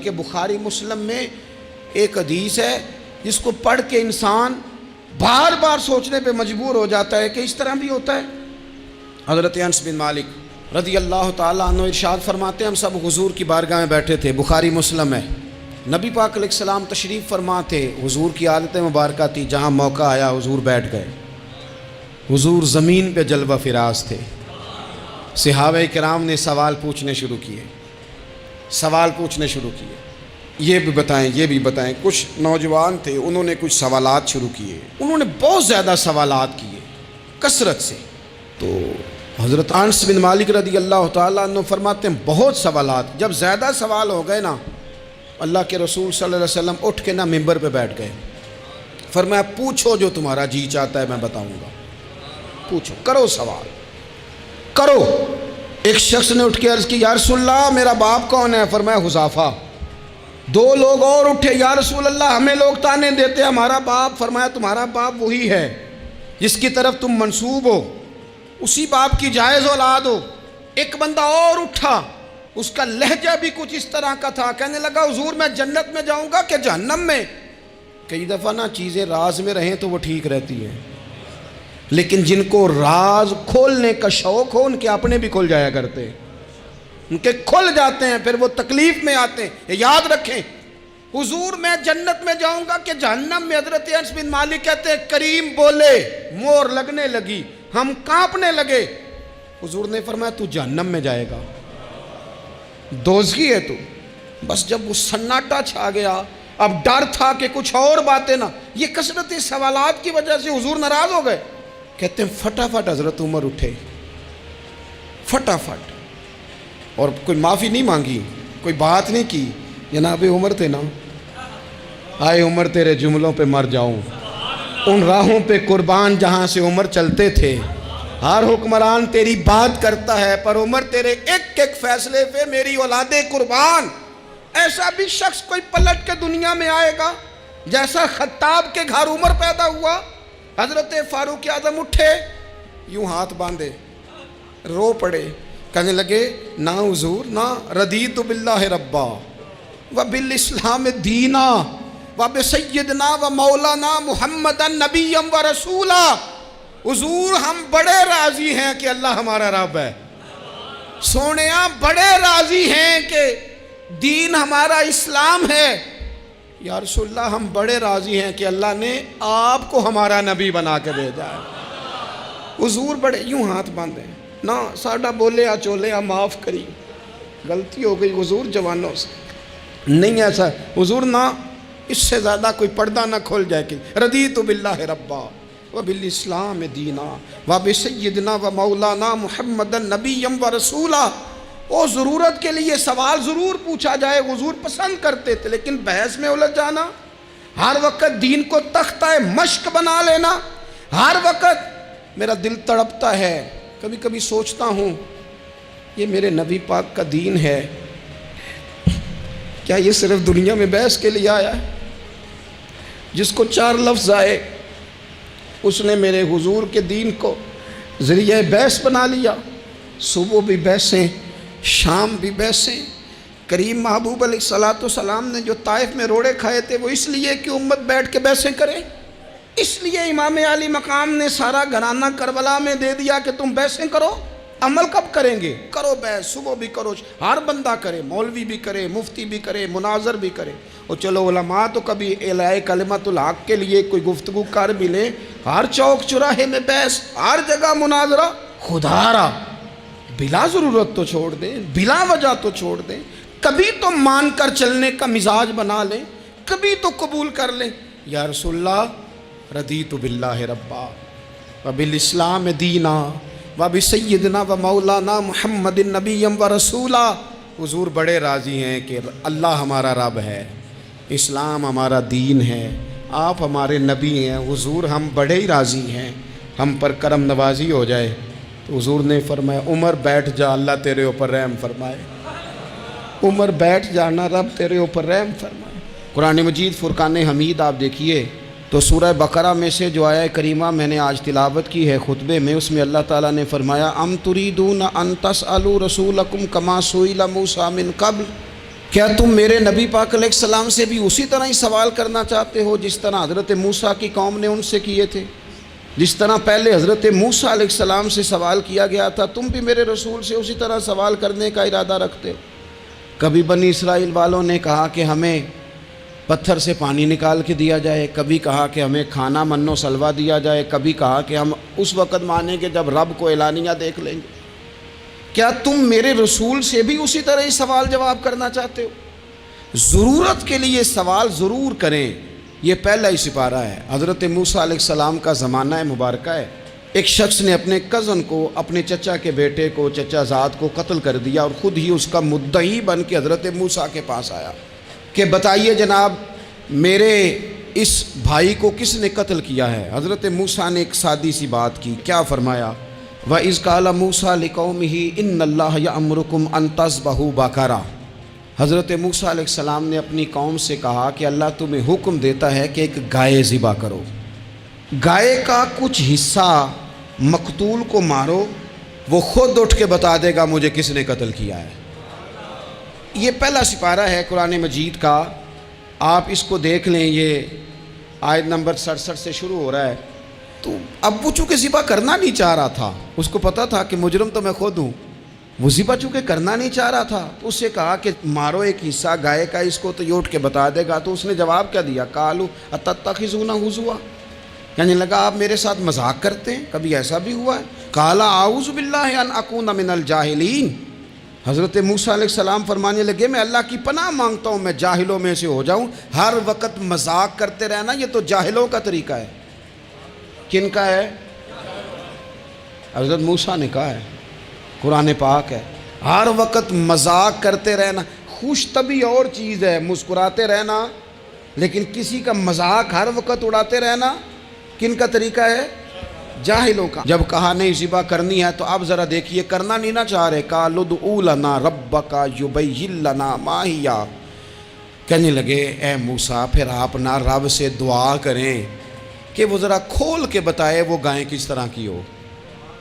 کہ بخاری مسلم میں ایک حدیث ہے جس کو پڑھ کے انسان بار بار سوچنے پہ مجبور ہو جاتا ہے کہ اس طرح بھی ہوتا ہے۔ حضرت انس بن مالک رضی اللہ تعالیٰ عنہ ارشاد فرماتے ہیں ہم سب حضور کی بارگاہ میں بیٹھے تھے، بخاری مسلم ہے، نبی پاک علیہ السلام تشریف فرما تھے، حضور کی عادت مبارکہ تھی جہاں موقع آیا حضور بیٹھ گئے، حضور زمین پہ جلوہ فراز تھے، صحابہ کرام نے سوال پوچھنے شروع کیے، یہ بھی بتائیں، کچھ نوجوان تھے انہوں نے کچھ سوالات شروع کیے، انہوں نے بہت زیادہ سوالات کیے کثرت سے۔ تو حضرت انس بن مالک رضی اللہ تعالیٰ عنہ فرماتے ہیں بہت سوالات، جب زیادہ سوال ہو گئے نا اللہ کے رسول صلی اللہ علیہ وسلم اٹھ کے نا ممبر پہ بیٹھ گئے، فرمایا پوچھو جو تمہارا جی چاہتا ہے میں بتاؤں گا، پوچھو، کرو سوال کرو۔ ایک شخص نے اٹھ کے عرض کی یا رسول اللہ میرا باپ کون ہے؟ فرمایا حذیفہ۔ دو لوگ اور اٹھے یا رسول اللہ ہمیں لوگ تانے دیتے ہمارا باپ، فرمایا تمہارا باپ وہی ہے جس کی طرف تم منسوب ہو، اسی باپ کی جائز اولاد ہو۔ ایک بندہ اور اٹھا، اس کا لہجہ بھی کچھ اس طرح کا تھا، کہنے لگا حضور میں جنت میں جاؤں گا کہ جہنم میں؟ کئی دفعہ نا چیزیں راز میں رہیں تو وہ ٹھیک رہتی ہیں، لیکن جن کو راز کھولنے کا شوق ہو ان کے اپنے بھی کھل جایا کرتے ہیں، ان کے کھل جاتے ہیں پھر وہ تکلیف میں آتے ہیں۔ یاد رکھیں حضور میں جنت میں جاؤں گا کہ جہنم میں؟ حضرت انس بن مالک کہتے ہیں کریم بولے، مور لگنے لگی، ہم کانپنے لگے۔ حضور نے فرمایا تو جہنم میں جائے گا، دوزخی ہے تو۔ بس جب وہ سناٹا چھا گیا، اب ڈر تھا کہ کچھ اور باتیں نہ، یہ کثرت سوالات کی وجہ سے حضور ناراض ہو گئے۔ کہتے ہیں فٹافٹ حضرت عمر اٹھے، فٹافٹ، اور کوئی معافی نہیں مانگی، کوئی بات نہیں کی، جناب عمر تھے نا، آئے عمر تیرے جملوں پہ مر جاؤں، ان راہوں پہ قربان جہاں سے عمر چلتے تھے، ہر حکمران تیری بات کرتا ہے پر عمر تیرے ایک ایک فیصلے پہ میری اولادیں قربان۔ ایسا بھی شخص کوئی پلٹ کے دنیا میں آئے گا جیسا خطاب کے گھر عمر پیدا ہوا۔ حضرت فاروق اعظم اٹھے، یوں ہاتھ باندھے، رو پڑے، کہنے لگے نہ حضور نہ، رضیت باللہ ربا وبالاسلام دینا وبسیدنا ومولانا محمدا نبیا ورسولا۔ حضور ہم بڑے راضی ہیں کہ اللہ ہمارا رب ہے، سونیا بڑے راضی ہیں کہ دین ہمارا اسلام ہے۔ یا رسول اللہ ہم بڑے راضی ہیں کہ اللہ نے آپ کو ہمارا نبی بنا کے بھیجا ہے۔ حضور بڑے، یوں ہاتھ باندھے، نہ ساڈا بولے چولے معاف کری، غلطی ہو گئی حضور جوانوں سے، نہیں ایسا حضور، نہ اس سے زیادہ کوئی پردہ نہ کھول جائے کہ رضیت باللہ ربا وبالاسلام دینا وبسیدنا ومولانا محمدا نبیا ورسولا۔ وہ ضرورت کے لیے سوال ضرور پوچھا جائے، حضور پسند کرتے تھے، لیکن بحث میں الجھ جانا، ہر وقت دین کو تختہ مشق بنا لینا، ہر وقت میرا دل تڑپتا ہے، کبھی کبھی سوچتا ہوں یہ میرے نبی پاک کا دین ہے، کیا یہ صرف دنیا میں بحث کے لیے آیا ہے؟ جس کو 4 لفظ آئے اس نے میرے حضور کے دین کو ذریعہ بحث بنا لیا۔ صبح بھی بحثیں، شام بھی بحثیں۔ کریم محبوب علیہ السلام نے جو طائف میں روڑے کھائے تھے وہ اس لیے کہ امت بیٹھ کے بحثیں کرے، اس لیے امام علی مقام نے سارا گھرانہ کربلا میں دے دیا کہ تم بحثیں کرو۔ عمل کب کریں گے؟ کرو بحث، صبح بھی کرو، ہر بندہ کرے، مولوی بھی کرے، مفتی بھی کرے، مناظر بھی کرے، اور چلو علماء تو کبھی اعلاء کلمت الحق کے لیے کوئی گفتگو کر بھی لیں، ہر چوک چراہے میں بحث، ہر جگہ مناظرہ۔ خدا را بلا ضرورت تو چھوڑ دیں، بلا وجہ تو چھوڑ دیں، کبھی تو مان کر چلنے کا مزاج بنا لیں، کبھی تو قبول کر لیں۔ یا رسول اللہ رضیت باللہ ربا وبالاسلام دینا وبسیدنا ومولانا محمد نبیا ورسولا۔ حضور بڑے راضی ہیں کہ اللہ ہمارا رب ہے، اسلام ہمارا دین ہے، آپ ہمارے نبی ہیں۔ حضور ہم بڑے ہی راضی ہیں، ہم پر کرم نوازی ہو جائے۔ تو حضور نے فرمایا عمر بیٹھ جا، اللہ تیرے اوپر رحم فرمائے، عمر بیٹھ جانا، رب تیرے اوپر رحم فرمائے۔ قرآن مجید فرقان حمید آپ دیکھیے تو سورہ بقرہ میں سے جو آیہ کریمہ میں نے آج تلاوت کی ہے خطبے میں، اس میں اللہ تعالیٰ نے فرمایا ام تریدون ان تسألوا رسولکم کما سئل موسیٰ من قبل، کیا تم میرے نبی پاک علیہ السلام سے بھی اسی طرح ہی سوال کرنا چاہتے ہو جس طرح حضرت موسیٰ کی قوم نے ان سے کیے تھے؟ جس طرح پہلے حضرت موسیٰ علیہ السلام سے سوال کیا گیا تھا، تم بھی میرے رسول سے اسی طرح سوال کرنے کا ارادہ رکھتے ہو؟ کبھی بنی اسرائیل والوں نے کہا کہ ہمیں پتھر سے پانی نکال کے دیا جائے، کبھی کہا کہ ہمیں کھانا من و سلوہ دیا جائے، کبھی کہا کہ ہم اس وقت مانیں گے جب رب کو اعلانیہ دیکھ لیں گے۔ کیا تم میرے رسول سے بھی اسی طرح ہی سوال جواب کرنا چاہتے ہو؟ ضرورت کے لیے سوال ضرور کریں، یہ پہلا ہی سپارہ ہے۔ حضرت موسیٰ علیہ السلام کا زمانہ مبارکہ ہے۔ ایک شخص نے اپنے کزن کو، اپنے چچا کے بیٹے کو، چچا زاد کو قتل کر دیا اور خود ہی اس کا مدعی بن کے حضرت موسیٰ کے پاس آیا کہ بتائیے جناب میرے اس بھائی کو کس نے قتل کیا ہے؟ حضرت موسیٰ نے ایک سادی سی بات کی، کیا فرمایا؟ وَإِذْ قَالَ مُوسَىٰ لِقَوْمِهِ إِنَّ اللَّهَ يَأْمُرُكُمْ أَن تَذْبَحُوا بَقَرَةً۔ حضرت موسیٰ علیہ السلام نے اپنی قوم سے کہا کہ اللہ تمہیں حکم دیتا ہے کہ ایک گائے ذبح کرو، گائے کا کچھ حصہ مقتول کو مارو، وہ خود اٹھ کے بتا دے گا مجھے کس نے قتل کیا ہے۔ یہ پہلا سپارہ ہے قرآن مجید کا، آپ اس کو دیکھ لیں، یہ آیت نمبر 67 سے شروع ہو رہا ہے۔ تو اب وہ چونکہ ذبح کرنا نہیں چاہ رہا تھا، اس کو پتا تھا کہ مجرم تو میں خود ہوں، وہ ذبح چونکہ کرنا نہیں چاہ رہا تھا تو اس سے کہا کہ مارو ایک حصہ گائے کا، اس کو تو یہ اٹھ کے بتا دے گا۔ تو اس نے جواب کیا دیا؟ قالوا اتتخذون ہزوا، کہنے لگا آپ میرے ساتھ مذاق کرتے ہیں، کبھی ایسا بھی ہوا ہے؟ قال اعوذ باللہ ان اکون من الجاہلین، حضرت موسیٰ علیہ السلام فرمانے لگے میں اللہ کی پناہ مانگتا ہوں میں جاہلوں میں سے ہو جاؤں۔ ہر وقت مذاق کرتے رہنا یہ تو جاہلوں کا طریقہ ہے۔ کن کا ہے؟ حضرت موسیٰ نے کہا ہے، قرآن پاک ہے، ہر وقت مذاق کرتے رہنا۔ خوش طبعی اور چیز ہے، مسکراتے رہنا، لیکن کسی کا مذاق ہر وقت اڑاتے رہنا کن کا طریقہ ہے؟ جاہلوں کا۔ جب کہا نہیں ذبح کرنی ہے تو اب ذرا دیکھیے، کرنا نہیں نہ چاہ رہے، قالوا ادع لنا ربک یبین لنا ما ہی، کہنے لگے اے موسیٰ پھر آپ نہ رب سے دعا کریں کہ وہ ذرا کھول کے بتائے وہ گائیں کس طرح کی ہو۔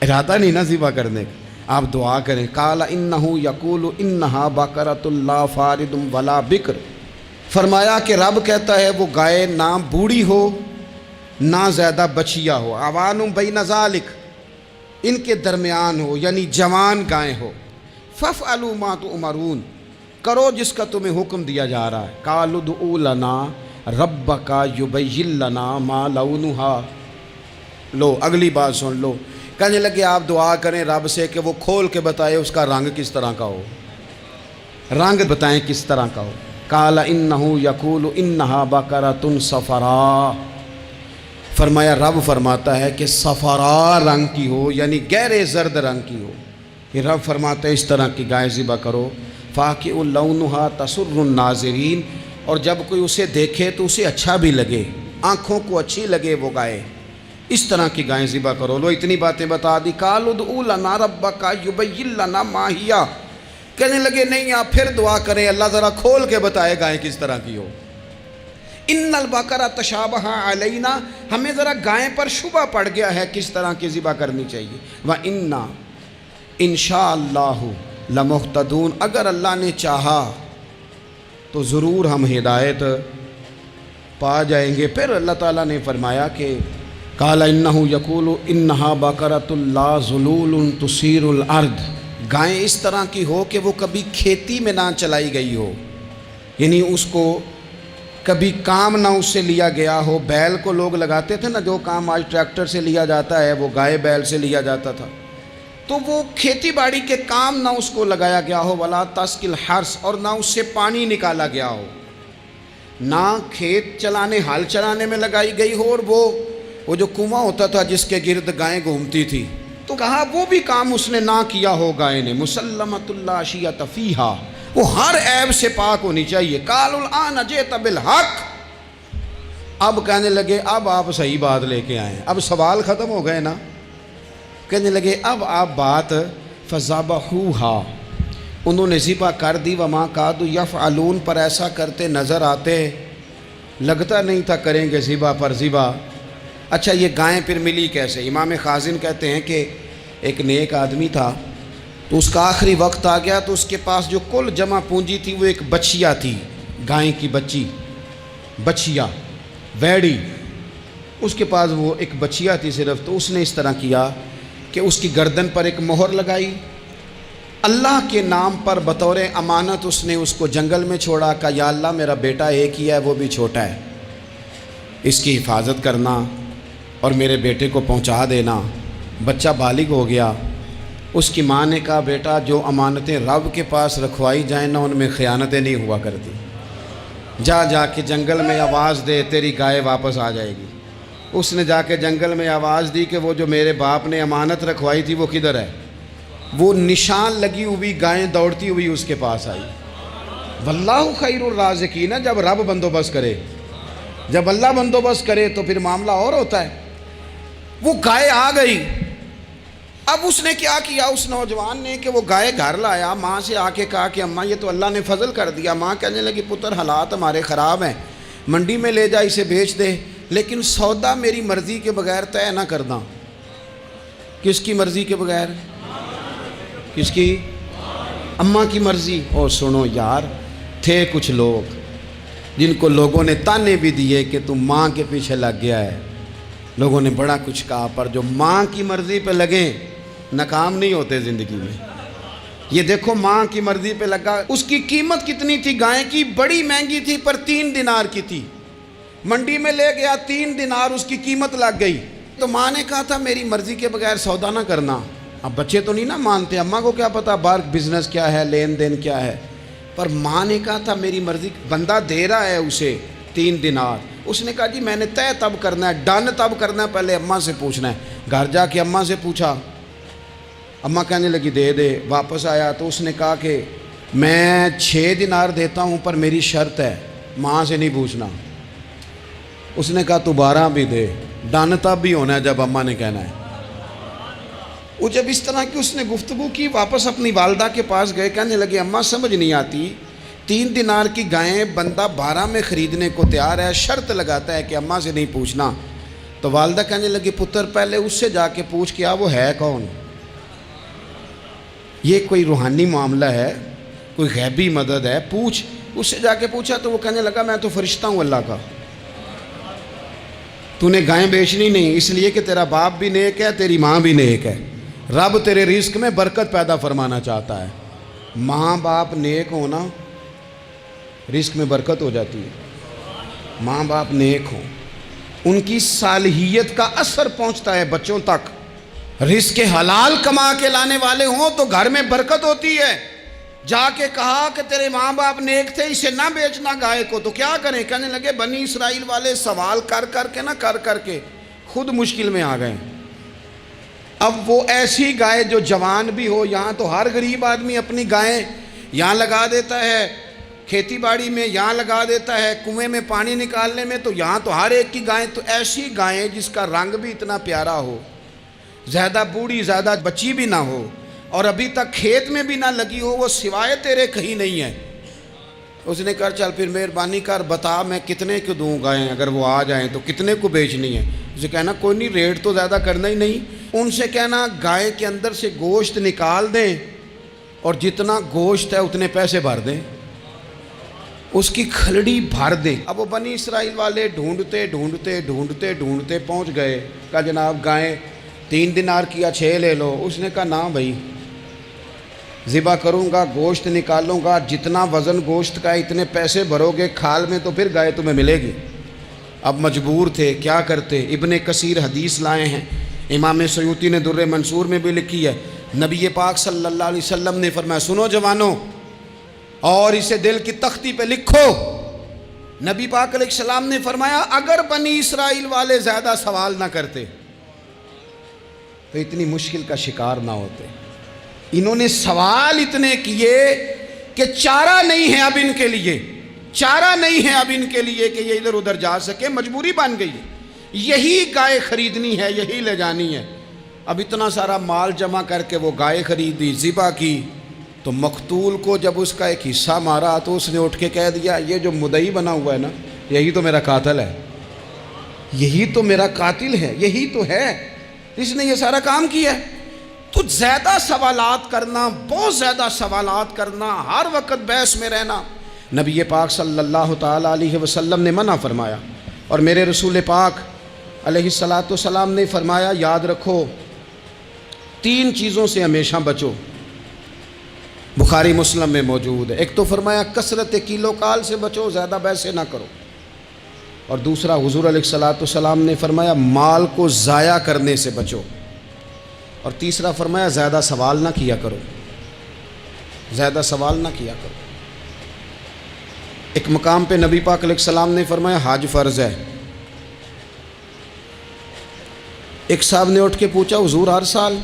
ارادہ نہیں نہ ذبح کرنے کا، آپ دعا کریں۔ قال انہ یقول انہا بقرۃ لا فارض ولا بکر، فرمایا کہ رب کہتا ہے وہ گائے نہ بوڑھی ہو نہ زیادہ بچیا ہو، عوان بین ذالک، ان کے درمیان ہو، یعنی جوان گائے ہو۔ فافعلوا ما تؤمرون، کرو جس کا تمہیں حکم دیا جا رہا ہے۔ قالوا ادع لنا ربک یبین لنا ما لونھا، لو اگلی بات سن لو، کہنے لگے آپ دعا کریں رب سے کہ وہ کھول کے بتائے اس کا رنگ کس طرح کا ہو، رنگ بتائیں کس طرح کا ہو۔ قال انہ یقول انہا بقرۃ صفراء، فرمایا رب فرماتا ہے کہ صفراء رنگ کی ہو، یعنی گہرے زرد رنگ کی ہو۔ یہ رب فرماتا ہے اس طرح کی گائے ذبح کرو۔ فاقع لونھا تسر الناظرین، اور جب کوئی اسے دیکھے تو اسے اچھا بھی لگے، آنکھوں کو اچھی لگے وہ گائے، اس طرح کی گائیں ذبح کرو۔ لو اتنی باتیں بتا دی۔ قالوا ادع لنا ربک یبین لنا ما ہی، کہنے لگے نہیں آپ پھر دعا کریں اللہ ذرا کھول کے بتائے گائیں کس طرح کی ہو۔ ان البقرہ تشابہ علینا، ہمیں ذرا گائیں پر شبہ پڑ گیا ہے کس طرح کی ذبح کرنی چاہیے۔ وَإِنَّا انشاءاللہ لمہتدون، اگر اللہ نے چاہا تو ضرور ہم ہدایت پا جائیں گے۔ پھر اللہ تعالیٰ نے فرمایا کہ قال انہ یقول انہا بقرۃ لا ذلول تثیر الارض، گائیں اس طرح کی ہو کہ وہ کبھی کھیتی میں نہ چلائی گئی ہو، یعنی اس کو کبھی کام نہ اس سے لیا گیا ہو۔ بیل کو لوگ لگاتے تھے نا، جو کام آج ٹریکٹر سے لیا جاتا ہے وہ گائے بیل سے لیا جاتا تھا، تو وہ کھیتی باڑی کے کام نہ اس کو لگایا گیا ہو۔ ولا تسقی الحرث، اور نہ اس سے پانی نکالا گیا ہو، نہ کھیت چلانے ہل چلانے میں لگائی گئی ہو، اور وہ جو کنواں ہوتا تھا جس کے گرد گائیں گھومتی تھی، تو کہا وہ بھی کام اس نے نہ کیا ہو گائے نے۔ مسلمۃ لا شیۃ فیہا، وہ ہر عیب سے پاک ہونی چاہیے۔ قالوا الآن جئت بالحق، اب کہنے لگے اب آپ صحیح بات لے کے آئیں، اب سوال ختم ہو گئے نا، کہنے لگے اب آپ بات فذبحوہا، انہوں نے ذبح کر دی۔ وما کادوا یفعلون، پر ایسا کرتے نظر آتے، لگتا نہیں تھا کریں گے ذبح پر ذبح۔ اچھا یہ گائیں پھر ملی کیسے؟ امام خازن کہتے ہیں کہ ایک نیک آدمی تھا، تو اس کا آخری وقت آ گیا تو اس کے پاس جو کل جمع پونجی تھی وہ ایک بچیا تھی، گائے کی بچیا ویڑی، اس کے پاس وہ ایک بچیا تھی صرف. تو اس نے اس طرح کیا کہ اس کی گردن پر ایک مہر لگائی، اللہ کے نام پر بطور امانت اس نے اس کو جنگل میں چھوڑا. کہا یا اللہ میرا بیٹا ایک ہی ہے، وہ بھی چھوٹا ہے، اس کی حفاظت کرنا اور میرے بیٹے کو پہنچا دینا. بچہ بالغ ہو گیا. اس کی ماں نے کہا بیٹا جو امانتیں رب کے پاس رکھوائی جائیں نا ان میں خیانتیں نہیں ہوا کرتی، جا کے جنگل میں آواز دے تیری گائے واپس آ جائے گی. اس نے جا کے جنگل میں آواز دی کہ وہ جو میرے باپ نے امانت رکھوائی تھی وہ کدھر ہے. وہ نشان لگی ہوئی گائیں دوڑتی ہوئی اس کے پاس آئی. واللہ خیر الرازقین، جب رب بندوبست کرے، جب اللہ بندوبست کرے تو پھر معاملہ اور ہوتا ہے. وہ گائے آ گئی. اب اس نے کیا کیا اس نوجوان نے کہ وہ گائے گھر لایا، ماں سے آ کے کہا کہ اماں یہ تو اللہ نے فضل کر دیا. ماں کہنے لگی پتر حالات ہمارے خراب ہیں، منڈی میں لے جا اسے بیچ دے، لیکن سودا میری مرضی کے بغیر طے نہ کرنا. کس کی مرضی کے بغیر؟ کس کی؟ اماں کی مرضی. اور سنو یار، تھے کچھ لوگ جن کو لوگوں نے تانے بھی دیے کہ تم ماں کے پیچھے لگ گیا ہے، لوگوں نے بڑا کچھ کہا، پر جو ماں کی مرضی پہ لگیں ناکام نہیں ہوتے زندگی میں. یہ دیکھو ماں کی مرضی پہ لگا. اس کی قیمت کتنی تھی گائے کی؟ بڑی مہنگی تھی، پر 3 دینار کی تھی. منڈی میں لے گیا، 3 دینار اس کی قیمت لگ گئی. تو ماں نے کہا تھا میری مرضی کے بغیر سودا نہ کرنا. اب بچے تو نہیں نا مانتے، اماں کو کیا پتا باہر بزنس کیا ہے، لین دین کیا ہے. پر ماں نے کہا تھا میری مرضی. بندہ دے رہا ہے اسے 3 دینار. اس نے کہا جی میں نے طے تب کرنا ہے، ڈن تب کرنا ہے، پہلے اماں سے پوچھنا ہے. گھر جا کے اماں سے پوچھا، اماں کہنے لگی دے دے. واپس آیا تو اس نے کہا کہ میں 6 دینار دیتا ہوں پر میری شرط ہے، ماں سے نہیں پوچھنا. اس نے کہا تو 12 بھی دے، ڈن تب بھی ہونا ہے جب اماں نے کہنا ہے. وہ جب اس طرح کی اس نے گفتگو کی، واپس اپنی والدہ کے پاس گئے. کہنے لگے اماں سمجھ نہیں آتی، 3 دینار کی گائیں بندہ 12 میں خریدنے کو تیار ہے، شرط لگاتا ہے کہ اماں سے نہیں پوچھنا. تو والدہ کہنے لگی پتر پہلے اس سے جا کے پوچھ کیا وہ ہے کون. یہ کوئی روحانی معاملہ ہے، کوئی غیبی مدد ہے، پوچھ. اس سے جا کے پوچھا تو وہ کہنے لگا میں تو فرشتہ ہوں اللہ کا، تو نے گائیں بیچنی نہیں، اس لیے کہ تیرا باپ بھی نیک ہے، تیری ماں بھی نیک ہے. رب تیرے رزق میں برکت پیدا فرمانا چاہتا ہے. ماں باپ نیک ہونا رزق میں برکت ہو جاتی ہے. ماں باپ نیک ہوں، ان کی صالحیت کا اثر پہنچتا ہے بچوں تک. رزق حلال کما کے لانے والے ہوں تو گھر میں برکت ہوتی ہے. جا کے کہا کہ تیرے ماں باپ نیک تھے، اسے نہ بیچنا گائے کو، تو کیا کریں؟ کہنے لگے بنی اسرائیل والے سوال کر کر کے خود مشکل میں آ گئے. اب وہ ایسی گائے جو جوان بھی ہو، یہاں تو ہر غریب آدمی اپنی گائیں یہاں لگا دیتا ہے، کھیتی باڑی میں یہاں لگا دیتا ہے، کنویں میں پانی نکالنے میں تو یہاں تو ہر ایک کی گائیں. تو ایسی گائیں جس کا رنگ بھی اتنا پیارا ہو، زیادہ بوڑھی زیادہ بچی بھی نہ ہو، اور ابھی تک کھیت میں بھی نہ لگی ہو، وہ سوائے تیرے کہیں نہیں ہے. اس نے کہا چل پھر مہربانی کر بتا میں کتنے کو دوں گائیں، اگر وہ آ جائیں تو کتنے کو بیچنی ہے. اسے کہنا کوئی نہیں، ریٹ تو زیادہ کرنا ہی نہیں. ان سے کہنا گائے کے اندر سے گوشت نکال دیں اور جتنا گوشت ہے اتنے پیسے بھر دیں، اس کی کھلڑی بھر دیں. اب وہ بنی اسرائیل والے ڈھونڈتے پہنچ گئے. کہا جناب گائیں 3 دینار کیا 6 لے لو. اس نے کہا نہ بھائی، ذبح کروں گا، گوشت نکالوں گا، جتنا وزن گوشت کا ہے اتنے پیسے بھرو گے کھال میں تو پھر گائے تمہیں ملے گی. اب مجبور تھے، کیا کرتے؟ ابن کثیر حدیث لائے ہیں، امام سیوطی نے در منصور میں بھی لکھی ہے. نبی پاک صلی اللہ علیہ وسلم نے فرمایا سنو جوانوں، اور اسے دل کی تختی پہ لکھو. نبی پاک علیہ السلام نے فرمایا اگر بنی اسرائیل والے زیادہ سوال نہ کرتے تو اتنی مشکل کا شکار نہ ہوتے. انہوں نے سوال اتنے کیے کہ چارہ نہیں ہے اب ان کے لیے، چارہ نہیں ہے اب ان کے لیے کہ یہ ادھر ادھر جا سکے. مجبوری بن گئی، یہی گائے خریدنی ہے، یہی لے جانی ہے. اب اتنا سارا مال جمع کر کے وہ گائے خریدی، ذبح کی. تو مقتول کو جب اس کا ایک حصہ مارا تو اس نے اٹھ کے کہہ دیا یہ جو مدعی بنا ہوا ہے نا، یہی تو میرا قاتل ہے، یہی تو میرا قاتل ہے، یہی تو ہے، اس نے یہ سارا کام کیا ہے. تو زیادہ سوالات کرنا، بہت زیادہ سوالات کرنا، ہر وقت بحث میں رہنا، نبی پاک صلی اللہ تعالیٰ علیہ وسلم نے منع فرمایا۔ اور میرے رسول پاک علیہ الصلاۃ والسلام نے فرمایا، یاد رکھو 3 چیزوں سے ہمیشہ بچو، بخاری مسلم میں موجود ہے۔ ایک تو فرمایا کثرت کیلو کال سے بچو، زیادہ بحثیں نہ کرو، اور دوسرا حضور علیہ الصلاۃ والسلام نے فرمایا مال کو ضائع کرنے سے بچو، اور تیسرا فرمایا زیادہ سوال نہ کیا کرو، زیادہ سوال نہ کیا کرو۔ ایک مقام پہ نبی پاک علیہ السلام نے فرمایا حج فرض ہے۔ ایک صاحب نے اٹھ کے پوچھا حضور ہر سال؟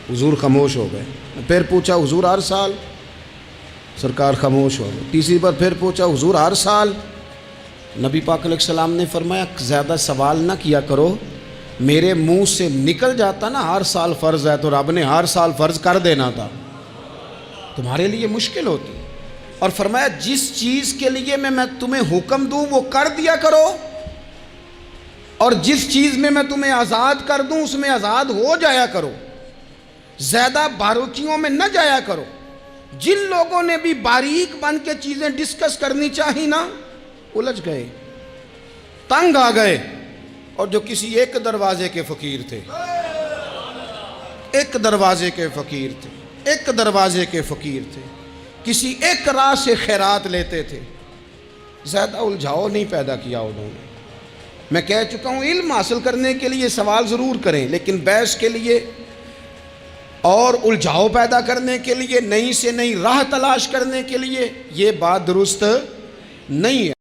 حضور خاموش ہو گئے۔ پھر پوچھا حضور ہر سال؟ سرکار خاموش ہو گئے۔ تیسری بار پھر پوچھا حضور ہر سال؟ نبی پاک علیہ السلام نے فرمایا زیادہ سوال نہ کیا کرو، میرے منہ سے نکل جاتا نا ہر سال فرض ہے تو رب نے ہر سال فرض کر دینا تھا، تمہارے لیے مشکل ہوتی۔ اور فرمایا جس چیز کے لیے میں تمہیں حکم دوں وہ کر دیا کرو، اور جس چیز میں تمہیں آزاد کر دوں اس میں آزاد ہو جایا کرو، زیادہ باریکیوں میں نہ جایا کرو۔ جن لوگوں نے بھی باریک بن کے چیزیں ڈسکس کرنی چاہی نا، الجھ گئے، تنگ آ گئے، اور جو کسی ایک دروازے کے فقیر تھے، ایک دروازے کے فقیر تھے، ایک دروازے کے فقیر تھے، کسی ایک راہ سے خیرات لیتے تھے، زیادہ الجھاؤ نہیں پیدا کیا انہوں نے۔ میں کہہ چکا ہوں علم حاصل کرنے کے لیے سوال ضرور کریں، لیکن بحث کے لیے اور الجھاؤ پیدا کرنے کے لیے، نئی سے نئی راہ تلاش کرنے کے لیے، یہ بات درست نہیں ہے۔